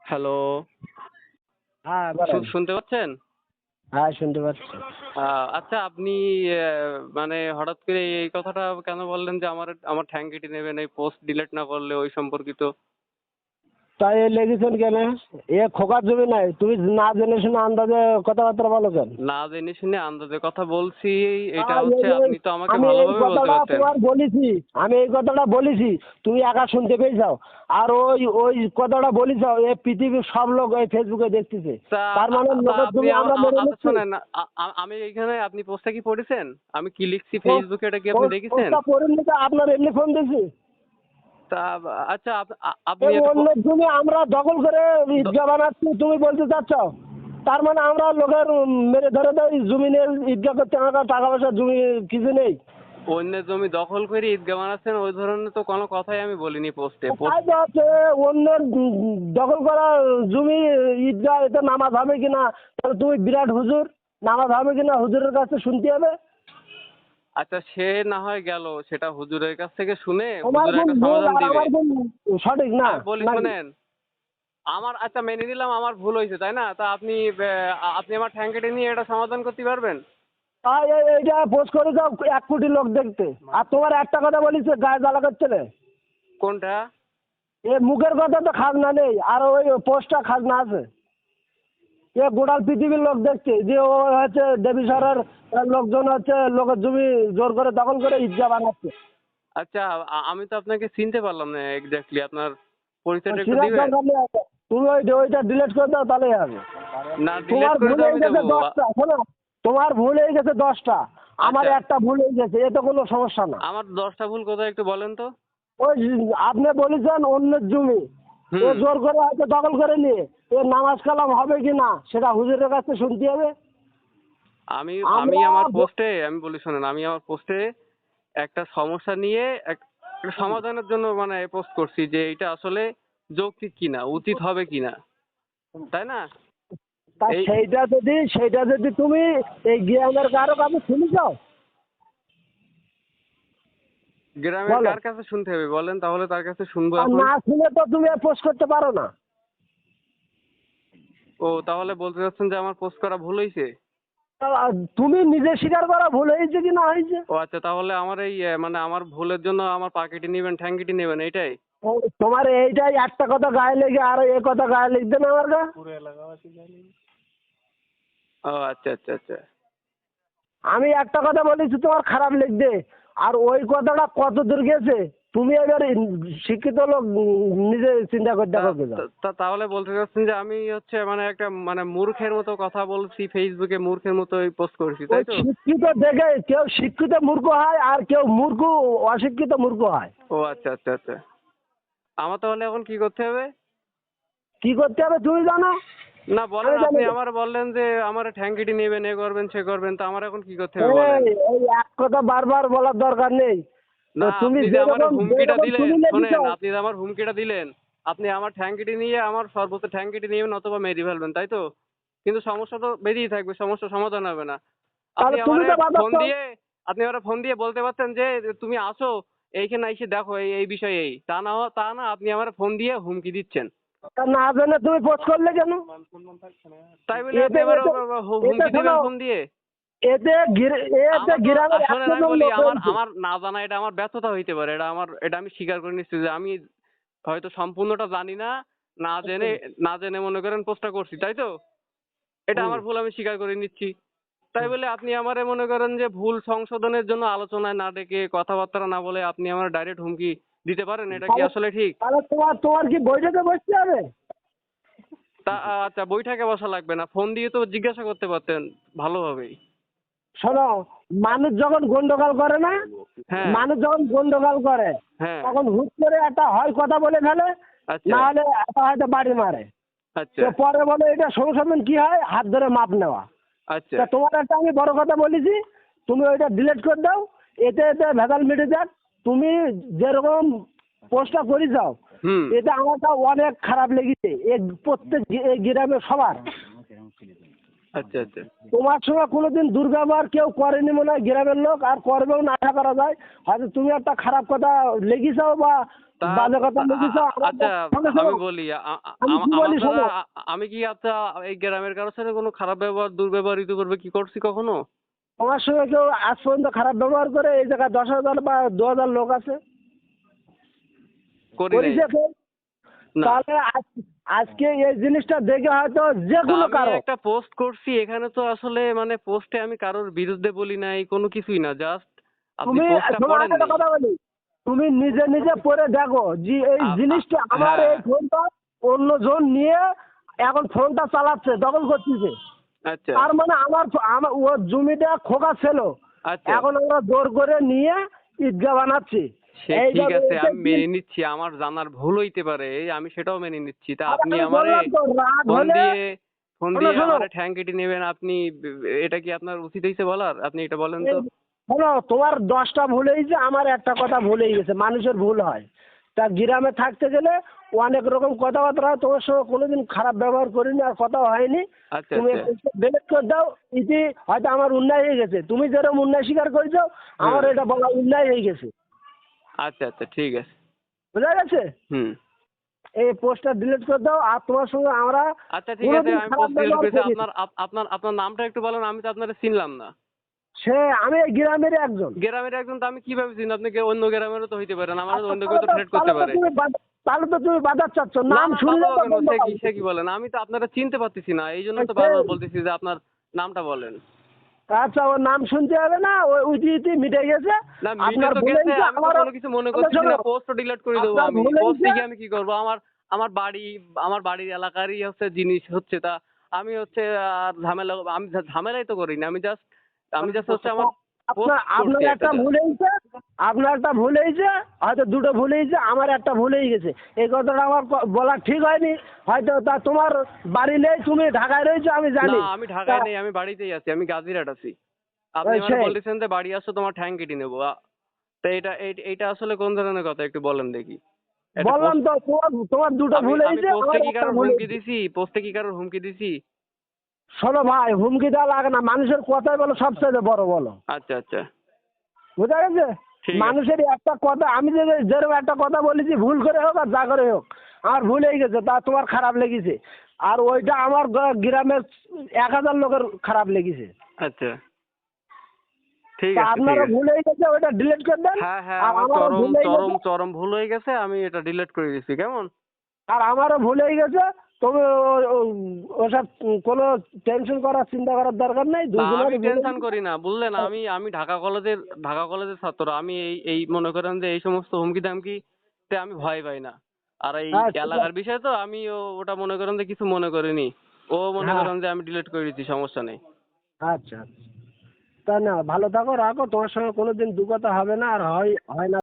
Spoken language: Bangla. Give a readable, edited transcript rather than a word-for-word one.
হ্যালো, হ্যাঁ বলেন। শুনতে পাচ্ছেন? হ্যাঁ শুনতে পাচ্ছি। আচ্ছা আপনি মানে হঠাৎ করে এই কথাটা কেন বললেন যে আমার ঠ্যাং কেটে নেবেন এই পোস্ট ডিলিট না করলে ওই সম্পর্কিত? তাই লেগেছেন কেন? এ খোকার জমি নাই, তুমি না জেনে শুনে আন্দাজে কথাবার্তা বলো কেন? না জেনে শুনে আন্দাজে কথা বলছি, এটা আর হচ্ছে এই আপনি তো আমাকে আমি এই ভালোভাবে বলতে কথাটা পারতেন। তোমার বলেছি, আমি এই কথাটা বলেছি, তুমি একা শুনতে পেয়েছাও। আর ওই ওই কথাটা বলেছাও, এই পৃথিবীর সব লোক ওই ফেসবুকে দেখতেছে। তা তার মানে তা লোকের আপনি জমি আমরা মেরে আচ্ছা নিচ্ছি। শোনেন, আমি এইখানে আপনি পোস্টটা কি পড়েছেন? আমি কি লিখছি ফেসবুকে, এটা কি আপনি দেখেছেন? পোস্টটা পড়েননি তো আপনার এমনি ফোন দিয়েছি। তা আচ্ছা আপনি এই একটা অন্য জমি আমরা দখল করে দ- ঈদগাহ বানাচ্ছি, তুমি বলতে চাচ্ছ? তার মানে আমরা লোকের মেরে ধরে দেয় জমি নিয়ে ঈদগাহ করতে, আমার টাকা পয়সা জমি কিছু নেই। অন্যের জমি দখল করে ঈদগাহ বানাচ্ছেন, ওই ধরনের তো কোনো কথাই আমি বলিনি পোস্টে। তাই তো হচ্ছে, অন্যের দখল করা জমি ঈদগাহ, এতে নামাজ হবে কিনা? তাহলে তুমি বিরাট হুজুর, নামাজ হবে কিনা হুজুরের কাছে শুনতে হবে। আচ্ছা সে না হয় গেল, সেটা হুজুরের কাছ থেকে শুনে তোমার হুজুর ভুল একটা ভুল সমাধান আর দিবে। আমার ভুল সঠিক না আমি বলি নাকি? শোনেন, আমার আচ্ছা মেনে নিলাম আমার ভুল হয়েছে তাই না, তা আপনি আমার ঠ্যাং কেটে নিয়ে এটা সমাধান করতে পারবেন? তাই এইটা পোস্ট করে যাও 1 কোটি লোক দেখতে। আর তোমার একটা কথা বলিস, গায়ে জ্বালা করছে না। কোনটা? এ মুখের কথা তো খাজনা নেই, আর ওই পোস্টটা খাজনা আছে। এ গোটাল পৃথিবীর লোক দেখছে যে ও হচ্ছে দেবী সরের লোকজন হচ্ছে লোকের জমি জোর করে দখল করে ঈদগাহ বানাচ্ছে। আচ্ছা আমি তো আপনাকে চিনতে পারলাম না এক্স্যাক্টলি, আপনার পরিচয়টা একটু সিরাজ দিবেন? দরকার নেই আছে। তুমি ওইটা ডিলিট করে দাও তাহলেই হবে। না ডিলেট তোমার করে ভুল তো হয়ে আমি গেছে দেবো। 10টা, শোনো। তোমার ভুল হয়ে গেছে 10টা, আমার আচ্ছা একটা ভুল হয়ে গেছে, এতে কোনো সমস্যা না। আমার 10টা ভুল কোথায় একটু বলেন তো। ওই আপনি বলেছেন অন্যের জমি এ হুম। জোর করে হয়তো দখল করে নিয়ে এ নামাজ কালাম হবে কি না সেটা হুজুরের কাছে শুনতে হবে। আমি আমি আমরা আমার পোস্টে আমি বলি শোনেন, আমি আমার পোস্টে একটা সমস্যা নিয়ে একটা সমাধানের জন্য মানে পোস্ট করছি যে এটা আসলে যৌক্তিক কিনা, উচিত হবে কিনা, তাই না? তা এই সেইটা যদি তুমি এই গ্রামের কারো কাছে শুনে যাও, গ্রামের বলো। কার কাছে শুনতে হবে বলেন, তাহলে তার কাছে শুনবো আর এখন। না শুনে তো তুমি পোস্ট করতে পারো না। ও তাহলে বলতে চাচ্ছেন যে আমার পোস্ট করা ভুল হয়েছে? আর তুমি নিজে স্বীকার করা ভুল হয়েছে কি না হয়েছে। ও আচ্ছা তাহলে আমার এই মানে আমার ভুলের জন্য আমার পা কেটে নেবেন, ঠ্যাং কেটে নেবেন, এইটাই? ও, তোমার এইটাই একটা কথা গায়ে লেগে আর এ কথা গায়ে লিখবে না আমার গা। ও আচ্ছা আচ্ছা আচ্ছা। আমি একটা কথা বলেছি তোমার খারাপ লিখবে, আর ওই কথাটা কত দূর গেছে তুমি এবার শিক্ষিত লোক নিজে চিন্তা করে তা দেখো কি যাও। তাহলে বলতে চাচ্ছেন যে আমি হচ্ছে মানে একটা মানে মূর্খের মতো কথা বলছি ফেসবুকে, মূর্খের মতো পোস্ট করছি, ওই তাই তো? শিক্ষিত দেখে কেউ শিক্ষিত মূর্খ হয় আর কেউ মূর্খ অশিক্ষিত মূর্খ হয়। ও আচ্ছা আচ্ছা আচ্ছা। আমার তাহলে এখন কি করতে হবে? কি করতে হবে তুমি জানো, না বলেন, আমি জানি আপনি না। আমার বললেন যে আমার ঠ্যাং কেটে নেবেন, এ করবেন সে করবেন, তা আমার এখন কি করতে হবে বলেন? এই এই এক কথা বারবার বলার দরকার নেই। তো না তুমি আপনি যে আমার যেরকম হুমকিটা যেরকম দিলেন, তুমি লেগেছ। শোনেন, আপনি যে আমার হুমকিটা দিলেন, আপনি আমার ঠ্যাং কেটে নিয়ে আমার সর্বোচ্চ ঠ্যাং কেটে নেবেন অথবা মেরে ফেলবেন, তাই তো? কিন্তু সমস্যা তো বেরিয়ে থাকবে, সমস্যা সমাধান হবে না। আপনি তাহলে তুমি আমারে তো ফোন বাঁচাচ্ছ। দিয়ে আপনি আমারে ফোন দিয়ে বলতে পারতেন যে তুমি আসো এইখানে এসে দেখো এই এই বিষয়ে, এই তা না আপনি আমার ফোন দিয়ে হুমকি দিচ্ছেন। তা না জেনে তুমি পোস্ট করলে কেন? তাই বলে আপনি এতে আমার এতে এতে হুমকি দিবেন শোনো, ফোন দিয়ে? এতে আমার তো গ্রামের শোনেন, একটা আমি জন বলি লোক আমার হয়েছে। আমার না জানা এটা আমার ব্যর্থতা হইতে পারে, এটা আমি স্বীকার করে নিচ্ছি যে আমি হয়তো সম্পূর্ণটা জানি না, না জেনে মনে করেন পোস্টটা করছি, তাই তো? এটা হুম। আমার ভুল, আমি স্বীকার করে নিচ্ছি। তাই বলে আপনি আমারে মনে করেন যে ভুল সংশোধনের জন্য আলোচনায় না ডেকে, কথাবার্তা না বলে আপনি আমার ডাইরেক্ট হুমকি দিতে পারেন, এটা কি তাহলে আসলে ঠিক? তাহলে তোমার তোমার কি বৈঠকে বসতে হবে? তা আচ্ছা বৈঠকে বসা লাগবে না, ফোন দিয়ে তো জিজ্ঞাসা করতে পারতেন ভালোভাবেই। শোনো, মানুষ যখন গন্ডগোল করে না, হ্যাঁ মানুষ যখন গন্ডগোল করে হ্যাঁ। তখন হুট করে একটা হয় কথা বলে ফেলে, আচ্ছা না হলে একটা হয়তো বাড়ি মারে। আচ্ছা তো পরে বলে এটা সংশোধন কি হয়, হাত ধরে মাপ নেওয়া। আচ্ছা। তা তোমার একটা আমি বড় কথা বলেছি, তুমি ওইটা ডিলিট করে দাও। এতে এতে ভেজাল মিটে যাক। তুমি যেরকম পোস্টটা করে যাও, হুম। এতে আমারটা অনেক খারাপ লেগেছে। প্রত্যেক এই গ্রামে সবার আচ্ছা আচ্ছা। তোমার সঙ্গে কোনোদিন দুর্ব্যবহার কেউ করেনি মনে হয় গ্রামের লোক, আর করবেও না, আশা করা যায়। হয়তো তুমি একটা খারাপ কথা লেগেছাও বা তা বাজে কথা তা- লেগেছাও, আচ্ছা, শোনো, শোনো, আমি বলি আমি কি আমার বলি দ্বারা শোনো। আমি কি আচ্ছা এই গ্রামের কারোর সাথে কোনো খারাপ ব্যবহার দুর্ব্যবহারিত করবে কি করছি কখনো? তোমার সঙ্গে কেউ আজ পর্যন্ত খারাপ ব্যবহার করে এই জায়গায় 10,000 বা 2,000 লোক আছে? করি নাই। করেছে কেউ? না। তাহলে আজকে এই জিনিসটা দেখে হয়তো যে তা কোনো আমি কারো, একটা পোস্ট করছি এখানে, তো আসলে মানে পোস্টে আমি কারোর বিরুদ্ধে বলি নাই, কোনো কিছুই না, জাস্ট আপনি তুমি পোস্টটা শোনো, আমি একটা পড়েননি। কথা বলি, তুমি নিজে নিজে পড়ে দেখো যে এই জিনিসটা আমার হ্যাঁ। এই ফোনটা অন্যজন নিয়ে এখন ফোনটা চালাচ্ছে, দখল করতেছে। আচ্ছা তার মানে আমার আমার ওর জমিটা খোকা ছিল, আচ্ছা। এখন আমরা জোর করে নিয়ে ঈদগাহ বানাচ্ছি। সে ঠিক এইভাবে আছে, এটা আমি কি? মেনে নিচ্ছি, আমার জানার ভুল হইতে পারে, আমি সেটাও মেনে নিচ্ছি। তা আর আপনি আমি আমারে বললাম তো, রাগ ফোন হলে, দিয়ে ফোন শোনো দিয়ে শোনো, আমারে ঠ্যাং কেটে নেবেন আপনি, এটা কি আপনার উচিত হয়েছে বলার? আপনি এটা বলেন তো। এই শোনো, তোমার 10টা ভুল হয়েছে, আমার একটা কথা ভুল হয়ে গেছে, মানুষের ভুল হয়। তা গ্রামে থাকতে গেলে অনেক রকম কথাবার্তা হয়, তোমার সঙ্গে কোনোদিন খারাপ ব্যবহার করিনি, আর কথাও হয়নি। আচ্ছা তুমি আচ্ছা। ডিলিট করে দাও, ইতি হয়তো আমার অন্যায় হয়ে গেছে, তুমি যেরকম অন্যায় স্বীকার করেছো, আমার হ্যাঁ। এটা বলা অন্যায় হয়ে গেছে। আচ্ছা আচ্ছা, ঠিক আছে। বুঝা গেছে? হুম। এই পোস্টটা ডিলিট করে দাও, আর তোমার সঙ্গে আমরা আচ্ছা ঠিক আছে, কোনোদিন আমি খারাপ পোস্ট ডিলিট ব্যবহার করেছি। করিনি। আপনার নামটা একটু বলেন, আমি তো আপনারা চিনলাম না। সে আমি এই গ্রামের একজন। গ্রামের একজন, তো আমি কিভাবে চিনি? আপনি অন্য গ্রামেরও তো হইতে পারেন, আমার আচ্ছা, অন্য কেউ তো থ্রেট করতে পারে। তাহলে তো তুমি বাজার চাচ্ছ, না নাম না, শুনলে বাধা তো কেন? বন্ধ সে কি পাবে। বলেন? আমি তো আপনারা চিনতে পারতেছি না, এই জন্য তো বারবার বলতেছি যে আপনার নামটা বলেন। আচ্ছা, ওর নাম শুনতে হবে না, ওই উইটি ইতি মিটে গেছে। না, মিটে আপনার তো ভুল গেছে, হয়েছে, আমি তো আমারও। কোনো কিছু মনে শোনো, করতেছি শোনো, না, পোস্টও ডিলিট করে দেবো আপনার আমি। ভুল পোস্টে হয়েছে। গিয়ে আমি কি করবো? আমার আমার বাড়ি, আমার বাড়ির এলাকারই হচ্ছে জিনিস হচ্ছে, তা আমি হচ্ছে আর ঝামেলা, আমি ঝামেলাই তো করিনি, আমি জাস্ট হচ্ছে আমার আপনার পোস্ট আপনার করছি একটা একটা just। ভুল হয়েছে, আপনার একটা ভুল হয়েছে, হয়তো দুটো ভুল হয়েছে, আমার একটা ভুল হয়ে গেছে। এই কথাটা আমার বলা ঠিক হয়নি। হয়তো তা তোমার বাড়ি নেই, তুমি ঢাকায় রয়েছো, আমি না, জানি। আমি তা ঢাকায় নেই, আমি বাড়িতেই আছি, আমি গাজীরহাট আছি। আপনি ওই মানে সেই বলতেছেন যে বাড়ি আসো তোমার ঠ্যাং কেটে নেবো, তো এইটা আসলে কোন ধরনের কথা একটু বলেন দেখি। একটা বললাম পোস্ট, তো, তোমার তোমার দুটো আমি ভুল আমি হয়েছে, পোস্টে আমার কি একটা কারোর ভুল হুমকি হয়েছে। দিছি? পোস্টে কি কারোর হুমকি দিছি? শোনো ভাই, হুমকি দেওয়া লাগে না, মানুষের কথাই বলো সবচেয়ে বড়, বলো। আচ্ছা আচ্ছা, বুঝা গেছে? ঠিক আছে। মানুষের একটা কথা, আমি যে যেরকম একটা কথা বলেছি, ভুল করে হোক আর যা করে হোক, আমার ভুল হয়ে গেছে, তা তোমার খারাপ লেগেছে। আর ওইটা আমার গ্রামের 1,000 লোকের খারাপ লেগেছে। আচ্ছা, ঠিক তা আছে ঠিক আপনারও আছে। ভুল হয়ে গেছে, ওইটা ডিলিট করে দেন। হ্যাঁ হ্যাঁ, আর আমার আমারও চরম ভুল হয়ে চরম গেছে, চরম ভুল হয়ে গেছে, আমি এটা ডিলিট করে দিচ্ছি, কেমন? আর আমারও ভুল হয়ে গেছে। তুমি ওসব কোনো টেনশন করার, চিন্তা করার দরকার নেই, না, আমি দুজনেরই ভুল হয়ে টেনশন গেছে। করি না, বুঝলেন? আমি ঢাকা কলেজের ছাত্র, আমি এই মনে করেন যে এই সমস্ত হুমকি দামকিতে আমি ভয় পাই না। আর এই হ্যাঁ, ঠিক এলাকার আছে। বিষয় তো আমি ওটা মনে করেন যে কিছু মনে করিনি। ও মনে হ্যাঁ, করেন যে আমি ডিলিট করে দিচ্ছি, সমস্যা নেই। আচ্ছা আচ্ছা। তা না, ভালো থাকো, রাখো, তোমার সঙ্গে কোনোদিন দু কথা হবে না, আর হয় হয় না।